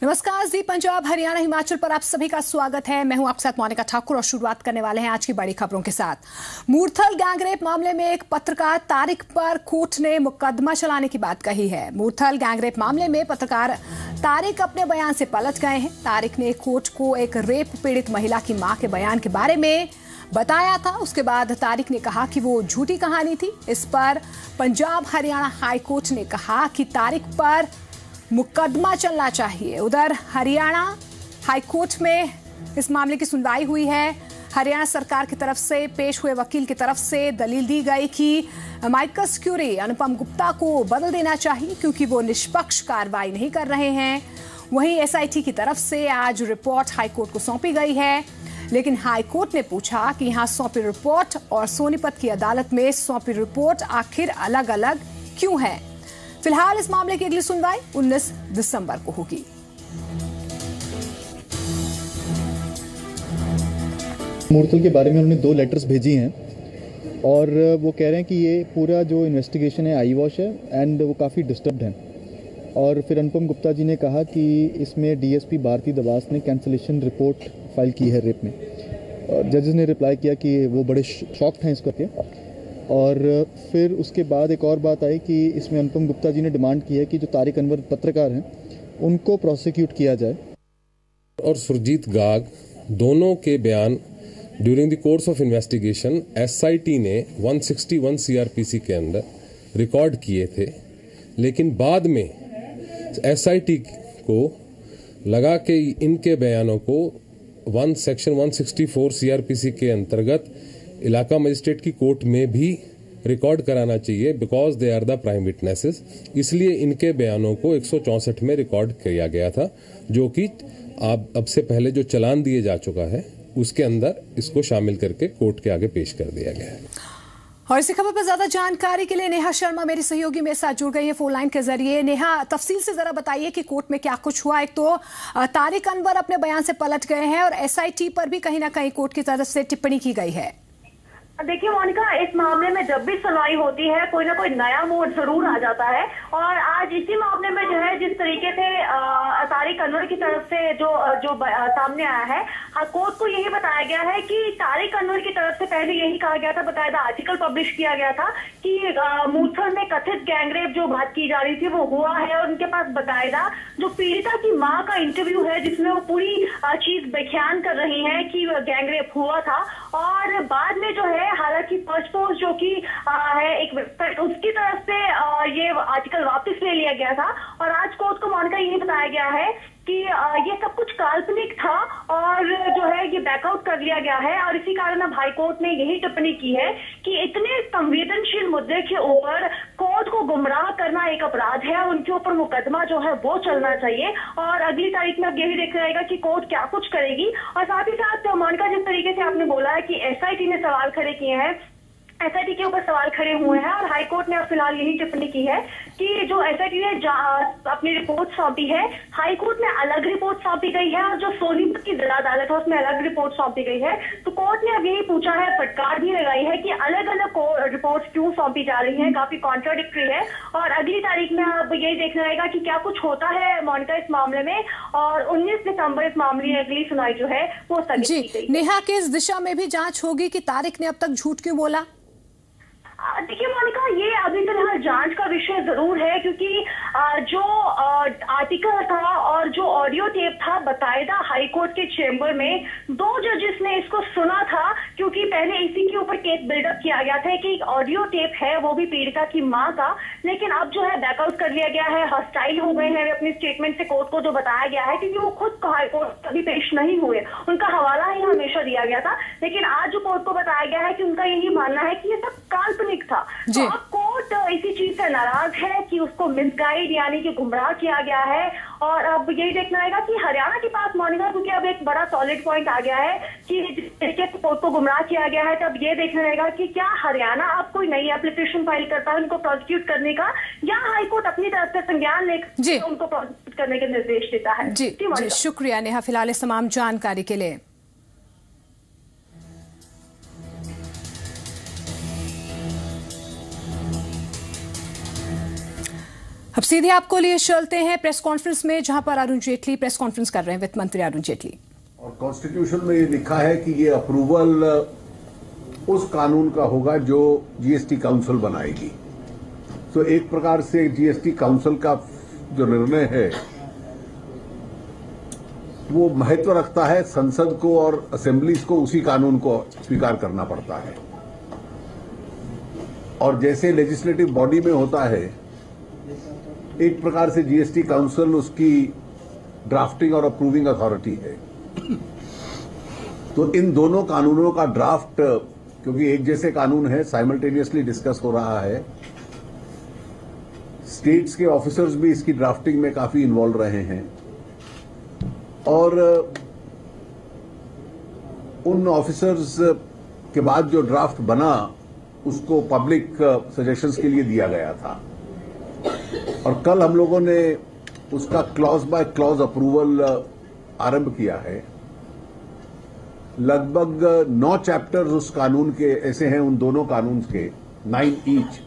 नमस्कार जी। पंजाब, हरियाणा, हिमाचल पर आप सभी का स्वागत है। मैं हूं आपके साथ मोनिका ठाकुर और शुरुआत करने वाले हैं आज की बड़ी खबरों के साथ। मूर्थल गैंगरेप मामले में एक पत्रकार तारिक पर कोर्ट ने मुकदमा चलाने की बात कही है। मूर्थल गैंगरेप मामले में पत्रकार तारिक अपने बयान से पलट गए हैं। तारिक ने कोर्ट को एक रेप पीड़ित महिला की मां के बयान के बारे में बताया था। उसके बाद तारिक ने कहा कि वो झूठी कहानी थी। इस पर पंजाब हरियाणा हाई कोर्ट ने कहा कि तारिक पर मुकदमा चलना चाहिए। उधर हरियाणा हाई कोर्ट में इस मामले की सुनवाई हुई है। हरियाणा सरकार की तरफ से पेश हुए वकील की तरफ से दलील दी गई कि माइकस क्यूरी अनुपम गुप्ता को बदल देना चाहिए क्योंकि वो निष्पक्ष कार्रवाई नहीं कर रहे हैं। वहीं एसआईटी की तरफ से आज रिपोर्ट हाईकोर्ट को सौंपी गई है, लेकिन हाईकोर्ट ने पूछा कि यहां सौंपी रिपोर्ट और सोनीपत की अदालत में सौंपी रिपोर्ट आखिर अलग अलग क्यों है। फिलहाल इस मामले की अगली सुनवाई 19 दिसंबर को होगी। मूर्थल के बारे में उन्होंने 2 लेटर्स भेजी हैं और वो कह रहे हैं कि ये पूरा जो इन्वेस्टिगेशन है आई वॉश है एंड वो काफ़ी डिस्टर्ब्ड है। और फिर अनुपम गुप्ता जी ने कहा कि इसमें डीएसपी भारती दवास ने कैंसलेशन रिपोर्ट फाइल की है रेप में। और जजेस ने रिप्लाई किया कि वो बड़े शॉक्ड हैं इस करके। और फिर उसके बाद एक और बात आई कि इसमें अनुपम गुप्ता जी ने डिमांड की है कि जो तारिक अनवर पत्रकार हैं उनको प्रोसिक्यूट किया जाए। और सुरजीत गाग दोनों के बयान during the course of investigation SIT ने 161 सीआरपीसी के अंदर रिकॉर्ड किए थे, लेकिन बाद में एसआईटी को लगा कि इनके बयानों को सेक्शन 164 सीआरपीसी के अंतर्गत इलाका मजिस्ट्रेट की कोर्ट में भी रिकॉर्ड कराना चाहिए because they are the prime witnesses. इसलिए इनके बयानों को 164 में रिकॉर्ड किया गया था, जो कि अब से पहले जो चालान दिए जा चुका है उसके अंदर इसको शामिल करके कोर्ट के आगे पेश कर दिया गया है। और इसी खबर पर ज्यादा जानकारी के लिए नेहा शर्मा मेरी सहयोगी मेरे साथ जुड़ गई है फोन लाइन के जरिए। नेहा, तफसील से जरा बताइए कि कोर्ट में क्या कुछ हुआ। एक तो तारिक अनवर अपने बयान से पलट गए हैं और एसआईटी पर भी कहीं ना कहीं कोर्ट की तरफ से टिप्पणी की गई है। देखिए मोनिका, इस मामले में जब भी सुनवाई होती है कोई ना कोई नया मोड़ जरूर आ जाता है। और आज इसी मामले में जो है जिस तरीके से तारिक अनवर की तरफ से जो सामने आया है, कोर्ट को यही बताया गया है कि तारिक अनवर की तरफ से पहले यही कहा गया था, बताया आर्टिकल पब्लिश किया गया था कि मूर्थल में कथित गैंगरेप जो बात की जा रही थी वो हुआ है। और उनके पास बताया जो पीड़िता की माँ का इंटरव्यू है जिसमें वो पूरी चीज बयान कर रही है कि गैंगरेप हुआ था। और बाद में जो है हालांकि फर्स्ट पोस्ट जो कि है एक वेबसाइट, उसकी तरफ से ये आर्टिकल वापस ले लिया गया था। और आज कोर्ट को मोनिका यही बताया गया है कि ये सब कुछ काल्पनिक था और जो है ये बैकआउट कर लिया गया है। और इसी कारण अब हाईकोर्ट ने यही टिप्पणी की है कि इतने संवेदनशील मुद्दे के ऊपर कोर्ट को गुमराह करना एक अपराध है। उनके ऊपर मुकदमा जो है वो चलना चाहिए। और अगली तारीख में अब यही देखा जाएगा कि कोर्ट क्या कुछ करेगी। और साथ ही साथ मोनिका, जिस तरीके से आपने बोला है कि एसआईटी ने सवाल खड़े किए हैं, एसआईटी के ऊपर सवाल खड़े हुए हैं और हाईकोर्ट ने अब फिलहाल यही टिप्पणी की है कि जो एसआईटी ने अपनी रिपोर्ट सौंपी है, हाईकोर्ट में अलग रिपोर्ट सौंपी गई है और जो सोनीपत की जिला अदालत है उसमें अलग रिपोर्ट सौंपी गई है। तो कोर्ट ने अब यही पूछा है, फटकार भी लगाई है कि अलग अलग रिपोर्ट क्यों सौंपी जा रही है, काफी कॉन्ट्राडिक्टरी है। और अगली तारीख में अब यही देखना रहेगा कि क्या कुछ होता है मोनिका इस मामले में। और 19 दिसंबर इस मामले में अगली सुनवाई जो है वो स्थगित की गई। नेहा, किस दिशा में भी जांच होगी कि तारिक ने अब तक झूठ क्यों बोला? देखिए मोनिका, ये अभी फिलहाल जांच का विषय जरूर है क्योंकि जो आर्टिकल था और जो ऑडियो टेप था बकायदा हाईकोर्ट के चेंबर में 2 जजेस ने इसको सुना था। क्योंकि पहले इसी के ऊपर केस बिल्डअप किया गया था कि एक ऑडियो टेप है वो भी पीड़िता की मां का, लेकिन अब जो है बैकआउट कर लिया गया है, हॉस्टाइल हो गए हैं अपने स्टेटमेंट से कोर्ट को जो बताया गया है, क्योंकि वो खुद हाईकोर्ट कभी पेश नहीं हुए, उनका हवाला ही हमेशा दिया गया था। लेकिन आज जो कोर्ट को बताया गया है कि उनका यही मानना है कि ये सब काल्पनिक था। तो अब कोर्ट इसी चीज से नाराज है कि उसको मिसगाइड यानी कि गुमराह किया गया है। और अब यही देखना रहेगा कि हरियाणा के पास मोनिका, क्योंकि अब एक बड़ा सॉलिड पॉइंट आ गया है कि जिस तरीके से कोर्ट को गुमराह किया गया है, तब ये देखना रहेगा कि क्या हरियाणा अब कोई नई एप्लीकेशन फाइल करता है उनको प्रोसिक्यूट करने का, या हाईकोर्ट अपनी तरफ से संज्ञान लेकर उनको प्रोसिक्यूट करने के निर्देश देता है। जी, शुक्रिया नेहा फिलहाल इस तमाम जानकारी के लिए। अब सीधे आपको लिए चलते हैं प्रेस कॉन्फ्रेंस में, जहां पर अरुण जेटली प्रेस कॉन्फ्रेंस कर रहे हैं, वित्त मंत्री अरुण जेटली। और कॉन्स्टिट्यूशन में ये लिखा है कि ये अप्रूवल उस कानून का होगा जो जीएसटी काउंसिल बनाएगी। तो एक प्रकार से जीएसटी काउंसिल का जो निर्णय है वो महत्व रखता है। संसद को और असेंबलीज को उसी कानून को स्वीकार करना पड़ता है, और जैसे लेजिस्लेटिव बॉडी में होता है एक प्रकार से जीएसटी काउंसिल उसकी ड्राफ्टिंग और अप्रूविंग अथॉरिटी है। तो इन दोनों कानूनों का ड्राफ्ट, क्योंकि एक जैसे कानून है, साइमल्टेनियसली डिस्कस हो रहा है। स्टेट्स के ऑफिसर्स भी इसकी ड्राफ्टिंग में काफी इन्वॉल्व रहे हैं, और उन ऑफिसर्स के बाद जो ड्राफ्ट बना उसको पब्लिक सजेशंस के लिए दिया गया था, और कल हम लोगों ने उसका क्लॉज बाय क्लॉज अप्रूवल आरंभ किया है। लगभग 9 चैप्टर्स उस कानून के ऐसे हैं, उन दोनों कानून के 9 ईच,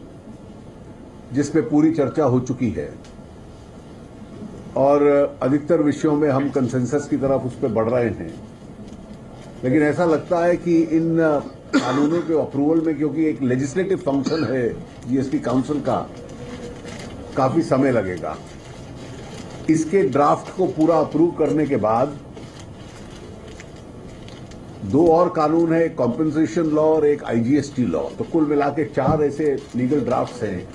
जिस पे पूरी चर्चा हो चुकी है, और अधिकतर विषयों में हम कंसेंसस की तरफ उस पर बढ़ रहे हैं। लेकिन ऐसा लगता है कि इन कानूनों के अप्रूवल में, क्योंकि एक लेजिस्लेटिव फंक्शन है जीएसटी काउंसिल का, काफी समय लगेगा। इसके ड्राफ्ट को पूरा अप्रूव करने के बाद 2 और कानून है, एक कॉम्पेंसेशन लॉ और एक आईजीएसटी लॉ। तो कुल मिला के 4 ऐसे लीगल ड्राफ्ट्स हैं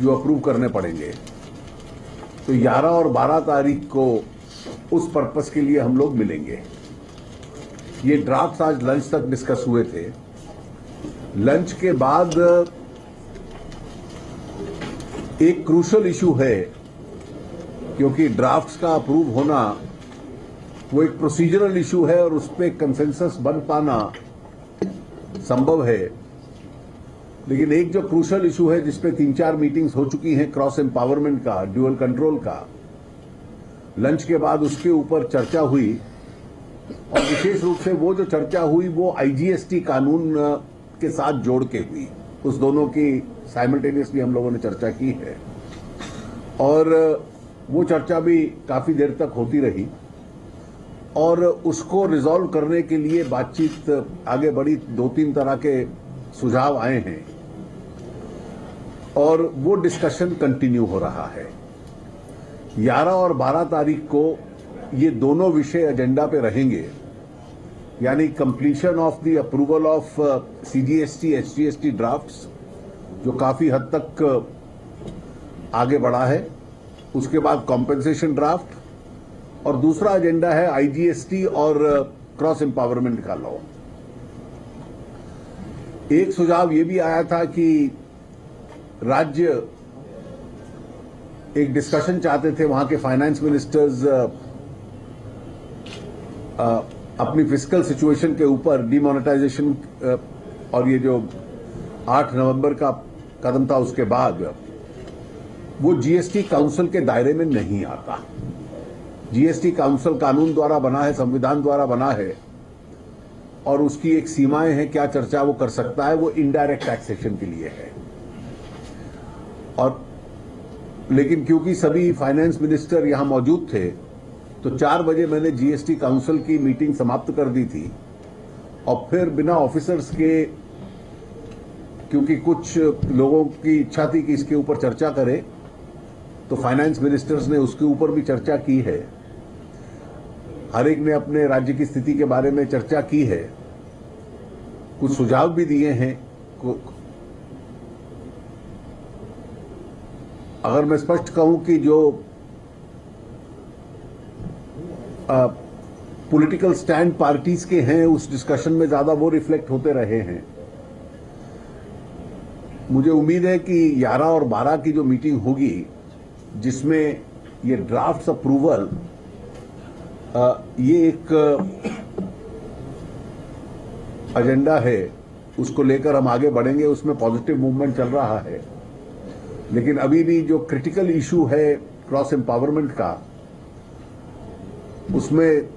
जो अप्रूव करने पड़ेंगे। तो 11 और 12 तारीख को उस पर्पस के लिए हम लोग मिलेंगे। ये ड्राफ्ट्स आज लंच तक डिस्कस हुए थे। लंच के बाद एक क्रूशल इशू है, क्योंकि ड्राफ्ट्स का अप्रूव होना वो एक प्रोसीजरल इशू है, और उस पर कंसेंसस बन पाना संभव है। लेकिन एक जो क्रूशल इशू है जिसपे 3-4 मीटिंग्स हो चुकी हैं, क्रॉस एम्पावरमेंट का, ड्यूअल कंट्रोल का, लंच के बाद उसके ऊपर चर्चा हुई, और विशेष रूप से वो जो चर्चा हुई वो आईजीएसटी कानून के साथ जोड़ के हुई। उस दोनों की साइमल्टेनियसली हम लोगों ने चर्चा की है, और वो चर्चा भी काफी देर तक होती रही, और उसको रिजॉल्व करने के लिए बातचीत आगे बढ़ी। 2-3 तरह के सुझाव आए हैं, और वो डिस्कशन कंटिन्यू हो रहा है। 11 और 12 तारीख को ये दोनों विषय एजेंडा पे रहेंगे, यानी completion of the approval of CGST HGST drafts, जो काफी हद तक आगे बढ़ा है। उसके बाद कॉम्पेंसेशन ड्राफ्ट, और दूसरा एजेंडा है आईजीएसटी और क्रॉस एम्पावरमेंट का लॉ। एक सुझाव ये भी आया था कि राज्य एक डिस्कशन चाहते थे, वहां के फाइनेंस मिनिस्टर्स अपनी फिस्कल सिचुएशन के ऊपर डीमोनेटाइजेशन और ये जो 8 नवंबर का कदम था उसके बाद, वो जीएसटी काउंसिल के दायरे में नहीं आता। जीएसटी काउंसिल कानून द्वारा बना है, संविधान द्वारा बना है, और उसकी एक सीमाएं हैं, क्या चर्चा वो कर सकता है, वो इनडायरेक्ट टैक्सेशन के लिए है। और लेकिन क्योंकि सभी फाइनेंस मिनिस्टर यहां मौजूद थे, तो 4 बजे मैंने जीएसटी काउंसिल की मीटिंग समाप्त कर दी थी, और फिर बिना ऑफिसर्स के, क्योंकि कुछ लोगों की इच्छा थी कि इसके ऊपर चर्चा करें, तो फाइनेंस मिनिस्टर्स ने उसके ऊपर भी चर्चा की है। हर एक ने अपने राज्य की स्थिति के बारे में चर्चा की है, कुछ सुझाव भी दिए हैं। अगर मैं स्पष्ट कहूं कि जो पॉलिटिकल स्टैंड पार्टीज के हैं उस डिस्कशन में ज्यादा वो रिफ्लेक्ट होते रहे हैं। मुझे उम्मीद है कि 11 और 12 की जो मीटिंग होगी, जिसमें ये ड्राफ्ट्स अप्रूवल, ये एक एजेंडा है, उसको लेकर हम आगे बढ़ेंगे। उसमें पॉजिटिव मूवमेंट चल रहा है, लेकिन अभी भी जो क्रिटिकल इशू है क्रॉस एम्पावरमेंट का, उसमें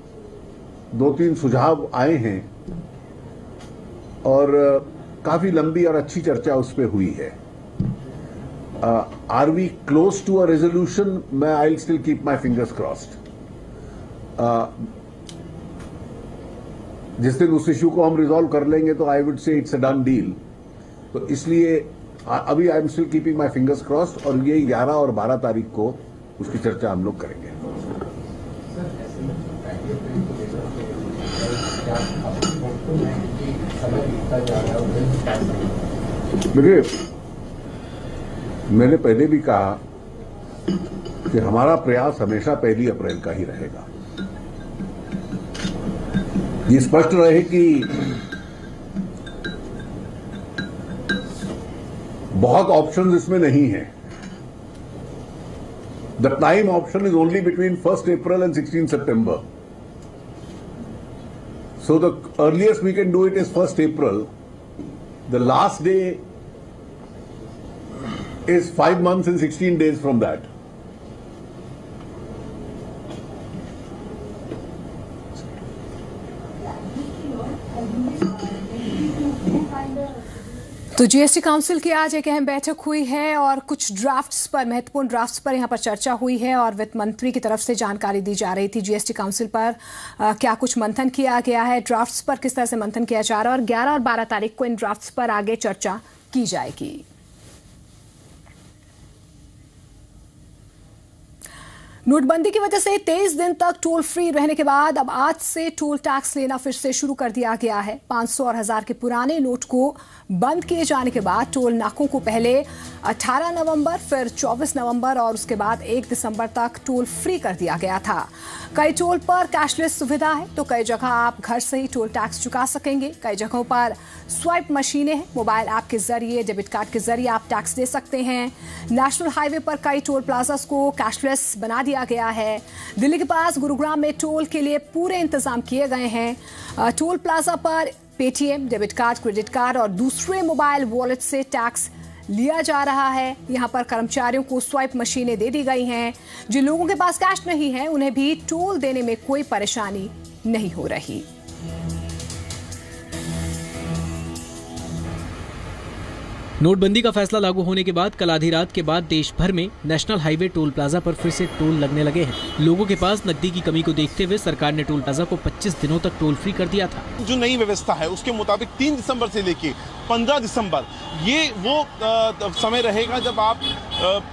2-3 सुझाव आए हैं, और काफी लंबी और अच्छी चर्चा उस पर हुई है। Are we close to a resolution? I'll still keep my fingers crossed. जिस दिन उस इश्यू को हम रिजॉल्व कर लेंगे तो I would say it's a done deal. तो इसलिए अभी I am still keeping my fingers crossed और ये 11 और 12 तारीख को उसकी चर्चा हम लोग करेंगे. देखिए, मैंने पहले भी कहा कि हमारा प्रयास हमेशा 1 अप्रैल का ही रहेगा. ये स्पष्ट रहे कि बहुत ऑप्शंस इसमें नहीं है. The time option is only between 1 April and 16 September. So the earliest we can do it is 1 April. The last day is 5 months and 16 days from that. तो जीएसटी काउंसिल की आज एक अहम बैठक हुई है और कुछ ड्राफ्ट्स पर, महत्वपूर्ण ड्राफ्ट्स पर यहां पर चर्चा हुई है और वित्त मंत्री की तरफ से जानकारी दी जा रही थी. जीएसटी काउंसिल पर क्या कुछ मंथन किया गया है, ड्राफ्ट्स पर किस तरह से मंथन किया जा रहा है और 11 और 12 तारीख को इन ड्राफ्ट्स पर आगे चर्चा की जाएगी. नोटबंदी की वजह से 23 दिन तक टोल फ्री रहने के बाद अब आज से टोल टैक्स लेना फिर से शुरू कर दिया गया है. 500 और 1000 के पुराने नोट को बंद किए जाने के बाद टोल नाकों को पहले 18 नवंबर, फिर 24 नवंबर और उसके बाद 1 दिसंबर तक टोल फ्री कर दिया गया था. कई टोल पर कैशलेस सुविधा है तो कई जगह आप घर से ही टोल टैक्स चुका सकेंगे. कई जगहों पर स्वाइप मशीनें हैं, मोबाइल ऐप के जरिए, डेबिट कार्ड के जरिए आप टैक्स दे सकते हैं. नेशनल हाईवे पर कई टोल प्लाजास को कैशलेस बना दिया गया है. दिल्ली के पास गुरुग्राम में टोल के लिए पूरे इंतजाम किए गए हैं. टोल प्लाजा पर Paytm, debit card, credit card और दूसरे मोबाइल वॉलेट से टैक्स लिया जा रहा है. यहां पर कर्मचारियों को स्वाइप मशीनें दे दी गई हैं. जिन लोगों के पास कैश नहीं है उन्हें भी टोल देने में कोई परेशानी नहीं हो रही. नोटबंदी का फैसला लागू होने के बाद कल आधी रात के बाद देश भर में नेशनल हाईवे टोल प्लाजा पर फिर से टोल लगने लगे हैं. लोगों के पास नकदी की कमी को देखते हुए सरकार ने टोल प्लाजा को 25 दिनों तक टोल फ्री कर दिया था. जो नई व्यवस्था है उसके मुताबिक 3 दिसंबर से लेके 15 दिसंबर ये वो समय रहेगा जब आप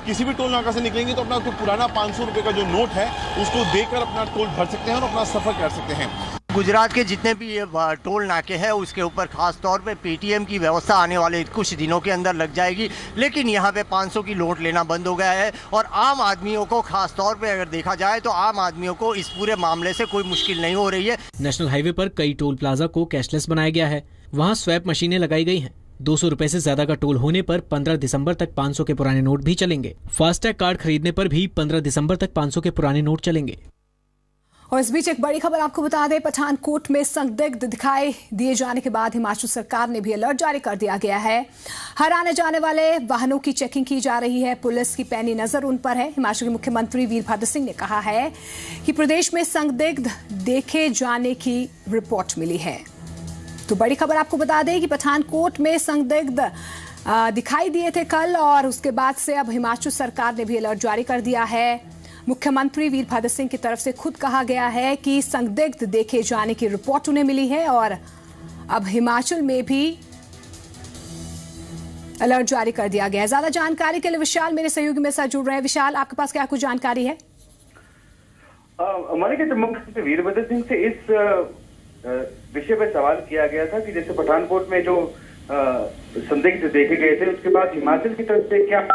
किसी भी टोल नाका से निकलेंगे तो अपना तो पुराना 500 रुपए का जो नोट है उसको देकर अपना टोल भर सकते हैं और अपना सफर कर सकते हैं. गुजरात के जितने भी ये टोल नाके हैं उसके ऊपर खास तौर पे पेटीएम की व्यवस्था आने वाले कुछ दिनों के अंदर लग जाएगी. लेकिन यहाँ पे 500 की नोट लेना बंद हो गया है और आम आदमियों को, खास तौर पे अगर देखा जाए तो आम आदमियों को इस पूरे मामले से कोई मुश्किल नहीं हो रही है. नेशनल हाईवे पर कई टोल प्लाजा को कैशलेस बनाया गया है. वहाँ स्वैप मशीनें लगाई गई हैं. 200 रुपए से ज्यादा का टोल होने पर 15 दिसंबर तक 500 के पुराने नोट भी चलेंगे. फास्टैग कार्ड खरीदने पर भी 15 दिसंबर तक 500 के पुराने नोट चलेंगे. और इस बीच एक बड़ी खबर आपको बता दें, पठानकोट में संदिग्ध दिखाई दिए जाने के बाद हिमाचल सरकार ने भी अलर्ट जारी कर दिया गया है. हर आने जाने वाले वाहनों की चेकिंग की जा रही है. पुलिस की पैनी नजर उन पर है. हिमाचल के मुख्यमंत्री वीरभद्र सिंह ने कहा है कि प्रदेश में संदिग्ध देखे जाने की रिपोर्ट मिली है. तो बड़ी खबर आपको बता दें कि पठानकोट में संदिग्ध दिखाई दिए थे कल और उसके बाद से अब हिमाचल सरकार ने भी अलर्ट जारी कर दिया है. मुख्यमंत्री वीरभद्र सिंह की तरफ से खुद कहा गया है कि संदिग्ध देखे जाने की रिपोर्ट उन्हें मिली है और अब हिमाचल में भी अलर्ट जारी कर दिया गया है. ज्यादा जानकारी के लिए विशाल मेरे सहयोगी मेरे साथ जुड़ रहे हैं. विशाल, आपके पास क्या कुछ जानकारी है? मलिका, मुख्यमंत्री वीरभद्र सिंह से इस विषय पर सवाल किया गया था कि जैसे पठानकोट में जो संदिग्ध देखे गए थे उसके बाद हिमाचल की तरफ से क्या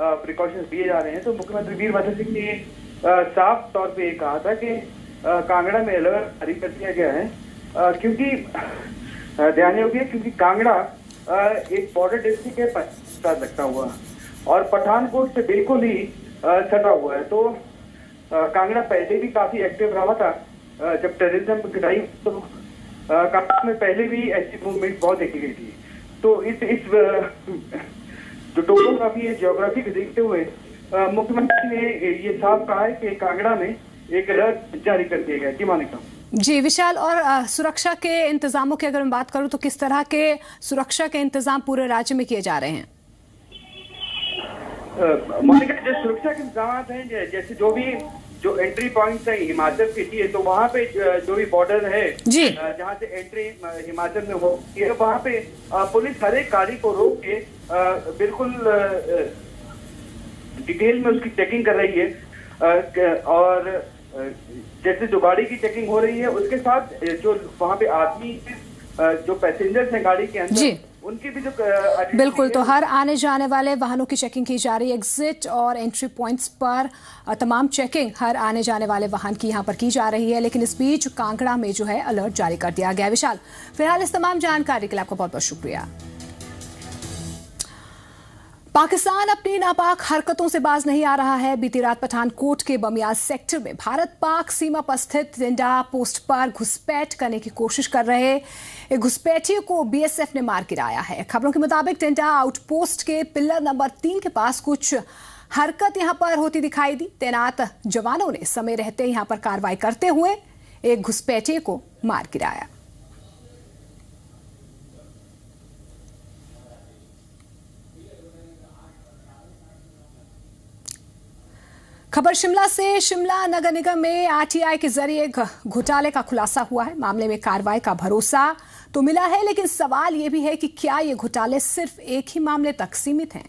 प्रिकॉशंस दिए जा रहे हैं. तो मुख्यमंत्री वीरभद्र सिंह ने साफ तौर पे कहा था कि कांगड़ा में अलर्ट जारी कर दिया गया है क्योंकि ध्यान योग्य, क्योंकि कांगड़ा एक बॉर्डर डिस्ट्रिक्ट के साथ लगता हुआ और पठानकोट से बिल्कुल ही सटा हुआ है. तो कांगड़ा पहले भी काफी एक्टिव रहा था जब टेररिज्म की लड़ाई, तो कांगड़ा में पहले भी ऐसी मूवमेंट बहुत देखी गई थी. तो इस जो टोपोग्राफी है, जियोग्राफी को देखते हुए मुख्यमंत्री ने ये साफ कहा है कि कांगड़ा में एक अलर्ट जारी कर दिया गया. जी मोनिका। जी विशाल, और सुरक्षा के इंतजामों की अगर मैं बात करूं तो किस तरह के सुरक्षा के इंतजाम पूरे राज्य में किए जा रहे हैं? मोनिका, जो सुरक्षा के इंतजाम हैं, जैसे जो एंट्री पॉइंट्स है हिमाचल के लिए, तो वहाँ पे जो भी बॉर्डर है जहाँ से एंट्री हिमाचल में होती है, वहाँ पे पुलिस हर एक गाड़ी को रोक के बिल्कुल डिटेल में उसकी चेकिंग कर रही है। और जैसे जो गाड़ी की चेकिंग हो रही है, उसके साथ जो वहाँ पे आदमी जो पैसेंजर्स हैं गाड़ी के अंदर, उनकी भी जो बिल्कुल, तो हर आने जाने वाले वाहनों की चेकिंग की जा रही है। एग्जिट और एंट्री पॉइंट्स पर तमाम चेकिंग हर आने जाने वाले वाहन की यहां पर की जा रही है। लेकिन इस बीच कांगड़ा में जो है अलर्ट जारी कर दिया गया है। विशाल, फिलहाल इस तमाम जानकारी के लिए आपका बहुत बहुत शुक्रिया। पाकिस्तान अपनी नापाक हरकतों से बाज नहीं आ रहा है। बीती रात पठानकोट के बमियाज सेक्टर में भारत पाक सीमा पर स्थित टिंडा पोस्ट पर घुसपैठ करने की कोशिश कर रहे एक घुसपैठियों को बीएसएफ ने मार गिराया है। खबरों के मुताबिक टिंडा आउटपोस्ट के पिलर नंबर 3 के पास कुछ हरकत यहां पर होती दिखाई दी। तैनात जवानों ने समय रहते यहां पर कार्रवाई करते हुए एक घुसपैठिए को मार गिराया। खबर शिमला से। शिमला नगर निगम में आरटीआई के जरिए घोटाले का खुलासा हुआ है। मामले में कार्रवाई का भरोसा तो मिला है, लेकिन सवाल यह भी है कि क्या ये घोटाले सिर्फ एक ही मामले तक सीमित हैं।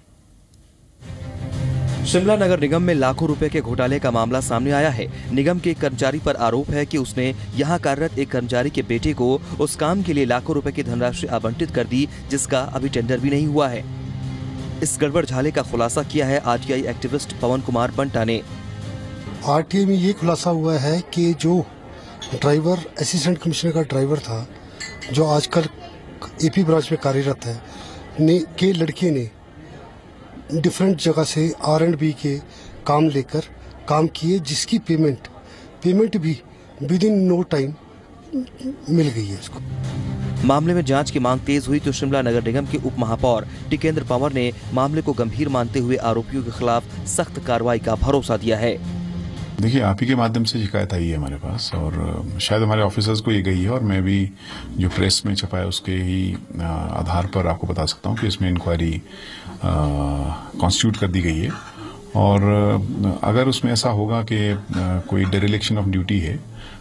शिमला नगर निगम में लाखों रुपए के घोटाले का मामला सामने आया है। निगम के एक कर्मचारी पर आरोप है कि उसने यहां कार्यरत एक कर्मचारी के बेटे को उस काम के लिए लाखों रुपए की धनराशि आवंटित कर दी, जिसका अभी टेंडर भी नहीं हुआ है। इस गड़बड़ झाले का खुलासा किया है आरटीआई एक्टिविस्ट पवन कुमार बंटा ने। आरटीआई में ये खुलासा हुआ है कि जो ड्राइवर असिस्टेंट कमिश्नर का ड्राइवर था, जो आजकल एपी ब्रांच में कार्यरत है, के लड़के ने डिफरेंट जगह से R&B के काम लेकर काम किए, जिसकी पेमेंट भी विद इन नो टाइम मिल गई है इसको। मामले में जांच की मांग तेज हुई तो शिमला नगर निगम के उप महापौर टिकेंद्र पंवर ने मामले को गंभीर मानते हुए आरोपियों के खिलाफ सख्त कार्रवाई का भरोसा दिया है। देखिए, आप ही के माध्यम से शिकायत आई है हमारे पास और शायद हमारे ऑफिसर्स को ये गई है और मैं भी जो प्रेस में छपा है उसके ही आधार पर आपको बता सकता हूँ कि इसमें इंक्वायरी कॉन्स्टिट्यूट कर दी गई है। और अगर उसमें ऐसा होगा कि कोई डेरिलेक्शन ऑफ ड्यूटी है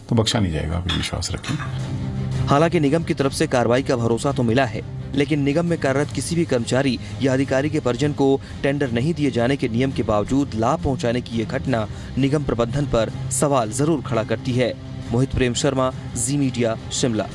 तो बख्शा नहीं जाएगा, आप विश्वास रखें। हालांकि निगम की तरफ से कार्रवाई का भरोसा तो मिला है, लेकिन निगम में कार्यरत किसी भी कर्मचारी या अधिकारी के परिजन को टेंडर नहीं दिए जाने के नियम के बावजूद लाभ पहुंचाने की ये घटना निगम प्रबंधन पर सवाल जरूर खड़ा करती है। मोहित प्रेम शर्मा, जी मीडिया, शिमला।